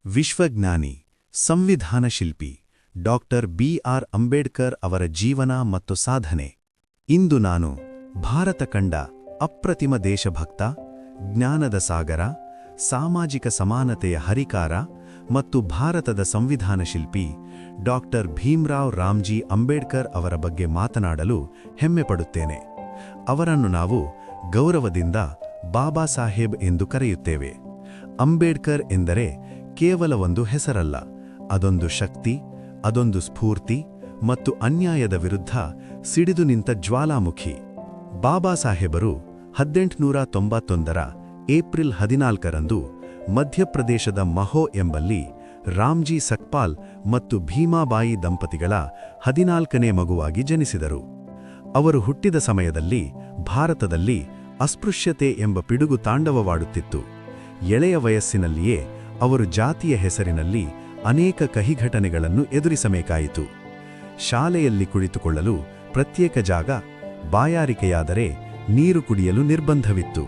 ವಿಶ್ವಜ್ಞಾನಿ, ಸಂವಿಧಾನ ಶಿಲ್ಪಿ doctor B R. Ambedkar ಅವರ ಜೀವನ ಮತ್ತು ಸಾಧನೆ. ಇಂದು ನಾನು ಭಾರತ ಕಂಡ ಅಪ್ರತಿಮ ದೇಶಭಕ್ತ, ಜ್ಞಾನದ ಸಾಗರ, ಸಾಮಾಜಿಕ ಸಮಾನತೆಯ ಹರಿಕಾರ ಮತ್ತು ಭಾರತದ ಸಂವಿಧಾನ ಶಿಲ್ಪಿ ಡಾಕ್ಟರ್ ಭೀಮ್ರಾವ್ ರಾಮ್ಜಿ ಅಂಬೇಡ್ಕರ್ ಅವರ ಬಗ್ಗೆ ಮಾತನಾಡಲು ಹೆಮ್ಮೆಪಡುತ್ತೇನೆ. ಅವರನ್ನು ನಾವು ಗೌರವದಿಂದ ಬಾಬಾ ಸಾಹೇಬ್ ಎಂದು ಕರೆಯುತ್ತೇವೆ. ಅಂಬೇಡ್ಕರ್ ಎಂದರೆ ಕೇವಲ ಒಂದು ಹೆಸರಲ್ಲ, ಅದೊಂದು ಶಕ್ತಿ, ಅದೊಂದು ಸ್ಫೂರ್ತಿ ಮತ್ತು ಅನ್ಯಾಯದ ವಿರುದ್ಧ ಸಿಡಿದು ನಿಂತ ಜ್ವಾಲಾಮುಖಿ. ಬಾಬಾ ಸಾಹೇಬರು 1891ರ ಏಪ್ರಿಲ್ 14ರಂದು ಮಧ್ಯಪ್ರದೇಶದ ಮಹೋ ಎಂಬಲ್ಲಿ ರಾಮ್ಜಿ ಸಕ್ಪಾಲ್ ಮತ್ತು ಭೀಮಾಬಾಯಿ ದಂಪತಿಗಳ 14ನೇ ಮಗುವಾಗಿ ಜನಿಸಿದರು. ಅವರು ಹುಟ್ಟಿದ ಸಮಯದಲ್ಲಿ ಭಾರತದಲ್ಲಿ ಅಸ್ಪೃಶ್ಯತೆ ಎಂಬ ಪಿಡುಗು ತಾಂಡವವಾಡುತ್ತಿತ್ತು. ಎಳೆಯ ವಯಸ್ಸಿನಲ್ಲಿಯೇ ಅವರು ಜಾತಿಯ ಹೆಸರಿನಲ್ಲಿ ಅನೇಕ ಕಹಿಘಟನೆಗಳನ್ನು ಎದುರಿಸಬೇಕಾಯಿತು. ಶಾಲೆಯಲ್ಲಿ ಕುಳಿತುಕೊಳ್ಳಲು ಪ್ರತ್ಯೇಕ ಜಾಗ, ಬಾಯಾರಿಕೆಯಾದರೆ ನೀರು ಕುಡಿಯಲು ನಿರ್ಬಂಧವಿತ್ತು.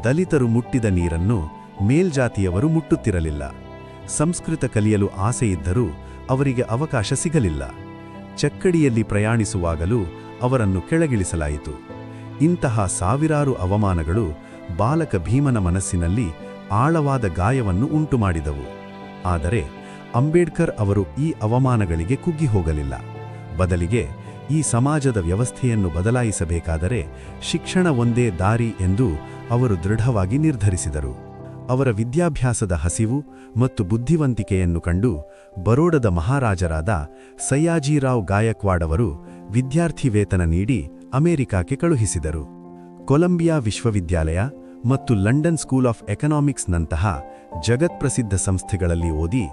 ದಲಿತರು ಮುಟ್ಟಿದ ನೀರನ್ನು ಮೇಲ್ಜಾತಿಯವರು ಮುಟ್ಟುತ್ತಿರಲಿಲ್ಲ. ಸಂಸ್ಕೃತ ಕಲಿಯಲು ಆಸೆಯಿದ್ದರೂ ಅವರಿಗೆ ಅವಕಾಶ ಸಿಗಲಿಲ್ಲ. ಚಕ್ಕಡಿಯಲ್ಲಿ ಪ್ರಯಾಣಿಸುವಾಗಲೂ ಅವರನ್ನು ಕೆಳಗಿಳಿಸಲಾಯಿತು. ಇಂತಹ ಸಾವಿರಾರು ಅವಮಾನಗಳು ಬಾಲಕ ಭೀಮನ ಮನಸ್ಸಿನಲ್ಲಿ ಆಳವಾದ ಗಾಯವನ್ನು ಉಂಟುಮಾಡಿದವು. ಆದರೆ ಅಂಬೇಡ್ಕರ್ ಅವರು ಈ ಅವಮಾನಗಳಿಗೆ ಕುಗ್ಗಿ ಹೋಗಲಿಲ್ಲ. ಬದಲಿಗೆ ಈ ಸಮಾಜದ ವ್ಯವಸ್ಥೆಯನ್ನು ಬದಲಾಯಿಸಬೇಕಾದರೆ ಶಿಕ್ಷಣ ಒಂದೇ ದಾರಿ ಎಂದು ಅವರು ದೃಢವಾಗಿ ನಿರ್ಧರಿಸಿದರು. ಅವರ ವಿದ್ಯಾಭ್ಯಾಸದ ಹಸಿವು ಮತ್ತು ಬುದ್ಧಿವಂತಿಕೆಯನ್ನು ಕಂಡು ಬರೋಡದ ಮಹಾರಾಜರಾದ ಸಯ್ಯಾಜಿರಾವ್ ಗಾಯಕ್ವಾಡ್ ಅವರು ವಿದ್ಯಾರ್ಥಿ ವೇತನ ನೀಡಿ ಅಮೆರಿಕಾಕ್ಕೆ ಕಳುಹಿಸಿದರು. ಕೊಲಂಬಿಯಾ ವಿಶ್ವವಿದ್ಯಾಲಯ ಮತ್ತು ಲಂಡನ್ ಸ್ಕೂಲ್ ಆಫ್ ಎಕನಾಮಿಕ್ಸ್ನಂತಹ ಜಗತ್ಪ್ರಸಿದ್ಧ ಸಂಸ್ಥೆಗಳಲ್ಲಿ ಓದಿ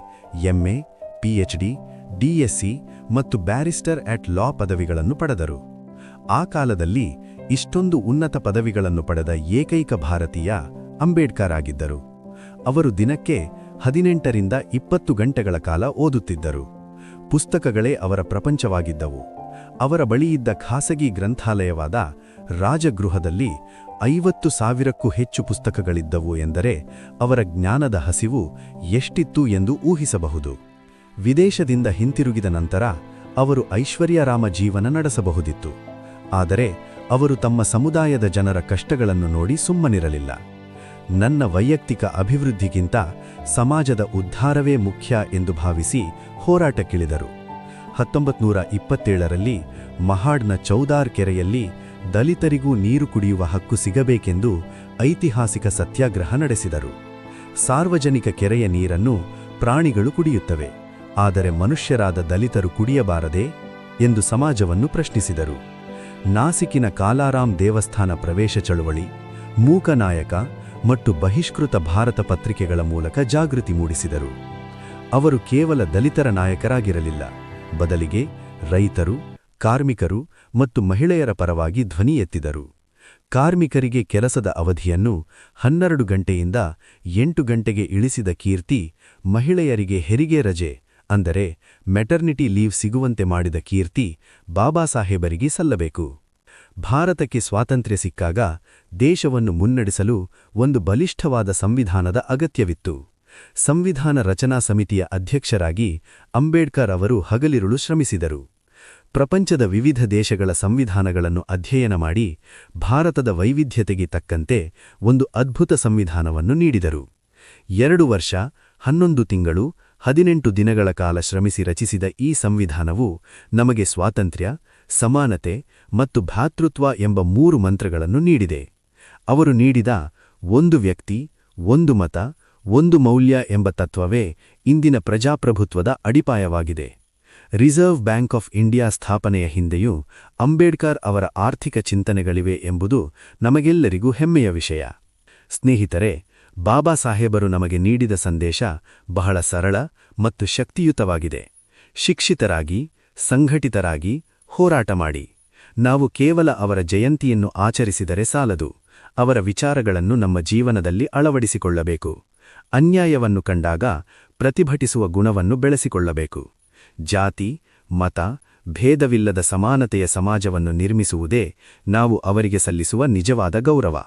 ಎಂಎ, ಪಿಎಚ್ಡಿ, ಡಿಎಸ್ಸಿ ಮತ್ತು ಬ್ಯಾರಿಸ್ಟರ್ ಅಟ್ ಲಾ ಪದವಿಗಳನ್ನು ಪಡೆದರು. ಆ ಕಾಲದಲ್ಲಿ ಇಷ್ಟೊಂದು ಉನ್ನತ ಪದವಿಗಳನ್ನು ಪಡೆದ ಏಕೈಕ ಭಾರತೀಯ ಅಂಬೇಡ್ಕರ್ ಆಗಿದ್ದರು. ಅವರು ದಿನಕ್ಕೆ 18ರಿಂದ 20 ಗಂಟೆಗಳ ಕಾಲ ಓದುತ್ತಿದ್ದರು. ಪುಸ್ತಕಗಳೇ ಅವರ ಪ್ರಪಂಚವಾಗಿದ್ದವು. ಅವರ ಬಳಿಯಿದ್ದ ಖಾಸಗಿ ಗ್ರಂಥಾಲಯವಾದ ರಾಜಗೃಹದಲ್ಲಿ 50,000ಕ್ಕೂ ಹೆಚ್ಚು ಪುಸ್ತಕಗಳಿದ್ದವು ಎಂದರೆ ಅವರ ಜ್ಞಾನದ ಹಸಿವು ಎಷ್ಟಿತ್ತು ಎಂದು ಊಹಿಸಬಹುದು. ವಿದೇಶದಿಂದ ಹಿಂತಿರುಗಿದ ನಂತರ ಅವರು ಐಶ್ವರ್ಯರಾಮ ಜೀವನ ನಡೆಸಬಹುದಿತ್ತು. ಆದರೆ ಅವರು ತಮ್ಮ ಸಮುದಾಯದ ಜನರ ಕಷ್ಟಗಳನ್ನು ನೋಡಿ ಸುಮ್ಮನಿರಲಿಲ್ಲ. ನನ್ನ ವೈಯಕ್ತಿಕ ಅಭಿವೃದ್ಧಿಗಿಂತ ಸಮಾಜದ ಉದ್ಧಾರವೇ ಮುಖ್ಯ ಎಂದು ಭಾವಿಸಿ ಹೋರಾಟಕ್ಕಿಳಿದರು. 1927ರಲ್ಲಿ ಮಹಾಡ್ನ ಚೌದಾರ್ ಕೆರೆಯಲ್ಲಿ ದಲಿತರಿಗೂ ನೀರು ಕುಡಿಯುವ ಹಕ್ಕು ಸಿಗಬೇಕೆಂದು ಐತಿಹಾಸಿಕ ಸತ್ಯಾಗ್ರಹ ನಡೆಸಿದರು. ಸಾರ್ವಜನಿಕ ಕೆರೆಯ ನೀರನ್ನು ಪ್ರಾಣಿಗಳು ಕುಡಿಯುತ್ತವೆ, ಆದರೆ ಮನುಷ್ಯರಾದ ದಲಿತರು ಕುಡಿಯಬಾರದೇ ಎಂದು ಸಮಾಜವನ್ನು ಪ್ರಶ್ನಿಸಿದರು. ನಾಸಿಕಿನ ಕಾಲಾರಾಮ್ ದೇವಸ್ಥಾನ ಪ್ರವೇಶ ಚಳುವಳಿ, ಮೂಕನಾಯಕ ಮತ್ತು ಬಹಿಷ್ಕೃತ ಭಾರತ ಪತ್ರಿಕೆಗಳ ಮೂಲಕ ಜಾಗೃತಿ ಮೂಡಿಸಿದರು. ಅವರು ಕೇವಲ ದಲಿತರ ನಾಯಕರಾಗಿರಲಿಲ್ಲ, ಬದಲಿಗೆ ರೈತರು, ಕಾರ್ಮಿಕರು ಮತ್ತು ಮಹಿಳೆಯರ ಪರವಾಗಿ ಧ್ವನಿ ಎತ್ತಿದರು. ಕಾರ್ಮಿಕರಿಗೆ ಕೆಲಸದ ಅವಧಿಯನ್ನು 12 ಗಂಟೆಯಿಂದ 8 ಗಂಟೆಗೆ ಇಳಿಸಿದ ಕೀರ್ತಿ, ಮಹಿಳೆಯರಿಗೆ ಹೆರಿಗೆ ರಜೆ ಅಂದರೆ ಮೆಟರ್ನಿಟಿ ಲೀವ್ ಸಿಗುವಂತೆ ಮಾಡಿದ ಕೀರ್ತಿ ಬಾಬಾ ಸಾಹೇಬರಿಗೆ ಸಲ್ಲಬೇಕು. ಭಾರತಕ್ಕೆ ಸ್ವಾತಂತ್ರ್ಯ ಸಿಕ್ಕಾಗ ದೇಶವನ್ನು ಮುನ್ನಡೆಸಲು ಒಂದು ಬಲಿಷ್ಠವಾದ ಸಂವಿಧಾನದ ಅಗತ್ಯವಿತ್ತು. ಸಂವಿಧಾನ ರಚನಾ ಸಮಿತಿಯ ಅಧ್ಯಕ್ಷರಾಗಿ ಅಂಬೇಡ್ಕರ್ ಅವರು ಹಗಲಿರುಳು ಶ್ರಮಿಸಿದರು. ಪ್ರಪಂಚದ ವಿವಿಧ ದೇಶಗಳ ಸಂವಿಧಾನಗಳನ್ನು ಅಧ್ಯಯನ ಮಾಡಿ ಭಾರತದ ವೈವಿಧ್ಯತೆಗೆ ತಕ್ಕಂತೆ ಒಂದು ಅದ್ಭುತ ಸಂವಿಧಾನವನ್ನು ನೀಡಿದರು. 2 ವರ್ಷ 11 ತಿಂಗಳು 18 ದಿನಗಳ ಕಾಲ ಶ್ರಮಿಸಿ ರಚಿಸಿದ ಈ ಸಂವಿಧಾನವು ನಮಗೆ ಸ್ವಾತಂತ್ರ್ಯ, ಸಮಾನತೆ ಮತ್ತು ಭ್ರಾತೃತ್ವ ಎಂಬ 3 ಮಂತ್ರಗಳನ್ನು ನೀಡಿದೆ. ಅವರು ನೀಡಿದ ಒಂದು ವ್ಯಕ್ತಿ, ಒಂದು ಮತ, ಒಂದು ಮೌಲ್ಯ ಎಂಬ ತತ್ವವೇ ಇಂದಿನ ಪ್ರಜಾಪ್ರಭುತ್ವದ ಅಡಿಪಾಯವಾಗಿದೆ. ರಿಸರ್ವ್ ಬ್ಯಾಂಕ್ ಆಫ್ ಇಂಡಿಯಾ ಸ್ಥಾಪನೆಯ ಹಿಂದೆಯೂ ಅಂಬೇಡ್ಕರ್ ಅವರ ಆರ್ಥಿಕ ಚಿಂತನೆಗಳಿವೆ ಎಂಬುದು ನಮಗೆಲ್ಲರಿಗೂ ಹೆಮ್ಮೆಯ ವಿಷಯ. ಸ್ನೇಹಿತರೆ, ಬಾಬಾ ಸಾಹೇಬರು ನಮಗೆ ನೀಡಿದ ಸಂದೇಶ ಬಹಳ ಸರಳ ಮತ್ತು ಶಕ್ತಿಯುತವಾಗಿದೆ. ಶಿಕ್ಷಿತರಾಗಿ, ಸಂಘಟಿತರಾಗಿ, ಹೋರಾಟ ಮಾಡಿ. ನಾವು ಕೇವಲ ಅವರ ಜಯಂತಿಯನ್ನು ಆಚರಿಸಿದರೆ ಸಾಲದು, ಅವರ ವಿಚಾರಗಳನ್ನು ನಮ್ಮ ಜೀವನದಲ್ಲಿ ಅಳವಡಿಸಿಕೊಳ್ಳಬೇಕು. ಅನ್ಯಾಯವನ್ನು ಕಂಡಾಗ ಪ್ರತಿಭಟಿಸುವ ಗುಣವನ್ನು ಬೆಳೆಸಿಕೊಳ್ಳಬೇಕು. ಜಾತಿ, ಮತ, ಭೇದವಿಲ್ಲದ ಸಮಾನತೆಯ ಸಮಾಜವನ್ನು ನಿರ್ಮಿಸುವುದೇ ನಾವು ಅವರಿಗೆ ಸಲ್ಲಿಸುವ ನಿಜವಾದ ಗೌರವ.